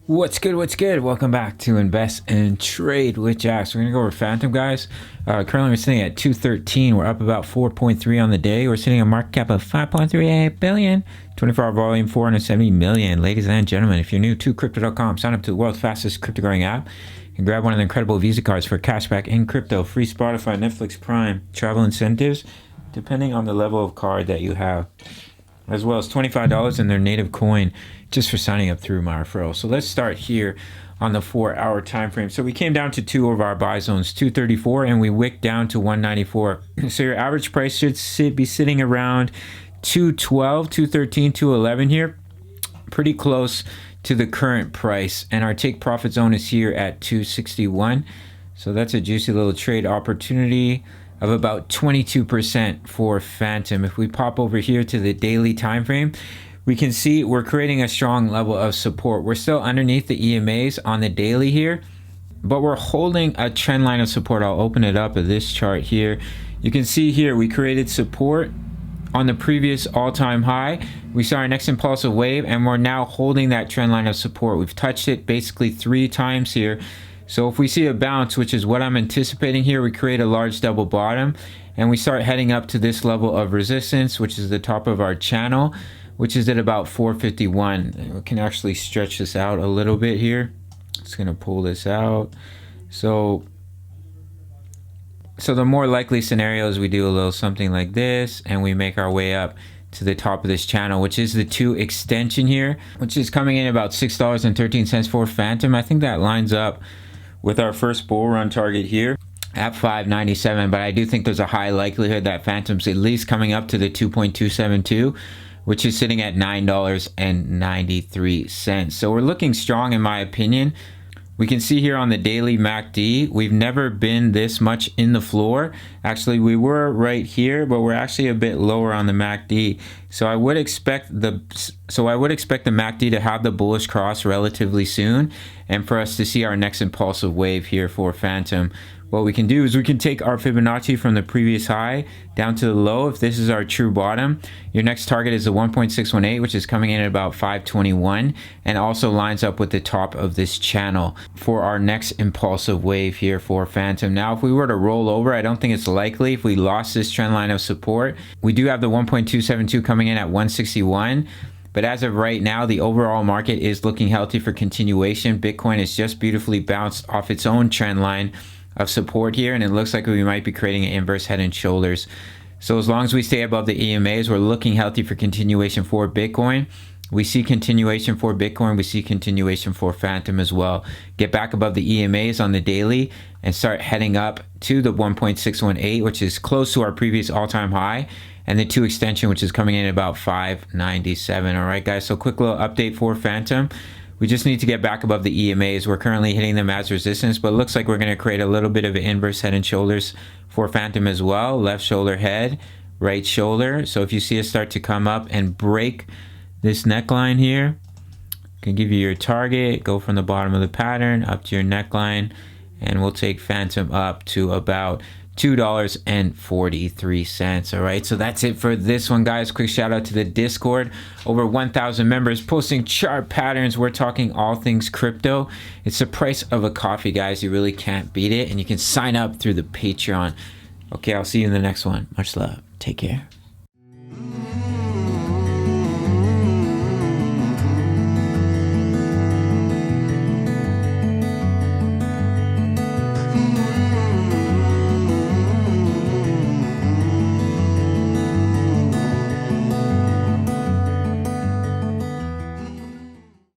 What's good? What's good? Welcome back to Invest and Trade with Jax. We're gonna go over Fantom, guys. Currently, we're sitting at 213. We're up about 4.3 on the day. We're sitting at a market cap of 5.38 billion. 24-hour volume 470 million. Ladies and gentlemen, if you're new to Crypto.com, sign up to the world's fastest crypto growing app and grab one of the incredible Visa cards for cashback in crypto, free Spotify, Netflix, Prime, travel incentives, depending on the level of card that you have, as well as $25 in their native coin just for signing up through my referral. So let's start here on the 4-hour time frame. So we came down to two of our buy zones, 234, and we wicked down to 194. So your average price should be sitting around 212, 213, 211 here, pretty close to the current price. And our take profit zone is here at 261. So that's a juicy little trade opportunity of about 22% for Fantom. If we pop over here to the daily time frame, we can see we're creating a strong level of support. We're still underneath the EMAs on the daily here, but we're holding a trend line of support. I'll open it up at this chart here. You can see here we created support on the previous all-time high. We saw our next impulsive wave, and we're now holding that trend line of support. We've touched it basically 3 times here. So if we see a bounce, which is what I'm anticipating here, we create a large double bottom and we start heading up to this level of resistance, which is the top of our channel, which is at about 451. We can actually stretch this out a little bit here. It's going to pull this out. So the more likely scenarios, we do a little something like this and we make our way up to the top of this channel, which is the 2 extension here, which is coming in about $6.13 for Fantom. I think that lines up with our first bull run target here at 597, but I do think there's a high likelihood that Fantom's at least coming up to the 2.272, which is sitting at $9.93. So we're looking strong in my opinion. We can see here on the daily MACD, we've never been this much in the floor. Actually, we were right here, but we're actually a bit lower on the MACD. So I would expect the MACD to have the bullish cross relatively soon, and for us to see our next impulsive wave here for Fantom. What we can do is we can take our Fibonacci from the previous high down to the low. If this is our true bottom, your next target is the 1.618, which is coming in at about 521, and also lines up with the top of this channel for our next impulsive wave here for Fantom. Now, if we were to roll over, I don't think it's likely. If we lost this trend line of support, we do have the 1.272 coming in at 161. But as of right now, the overall market is looking healthy for continuation. Bitcoin has just beautifully bounced off its own trend line of support here, and it looks like we might be creating an inverse head and shoulders. So as long as we stay above the EMAs, we're looking healthy for continuation for Bitcoin. We see continuation for Bitcoin. We see continuation for Fantom as well. Get back above the EMAs on the daily and start heading up to the 1.618, which is close to our previous all-time high, and the 2 extension, which is coming in at about 597. All right, guys, so quick little update for Fantom. We just need to get back above the EMAs. We're currently hitting them as resistance, but it looks like we're going to create a little bit of an inverse head and shoulders for Fantom as well. Left shoulder head, right shoulder. So if you see us start to come up and break this neckline here, you can give you your target, go from the bottom of the pattern up to your neckline, and we'll take Fantom up to about $2.43. All right, so that's it for this one, guys. Quick shout out to the Discord. Over 1,000 members posting chart patterns. We're talking all things crypto. It's the price of a coffee, guys. You really can't beat it, and you can sign up through the Patreon. Okay, I'll see you in the next one. Much love. Take care.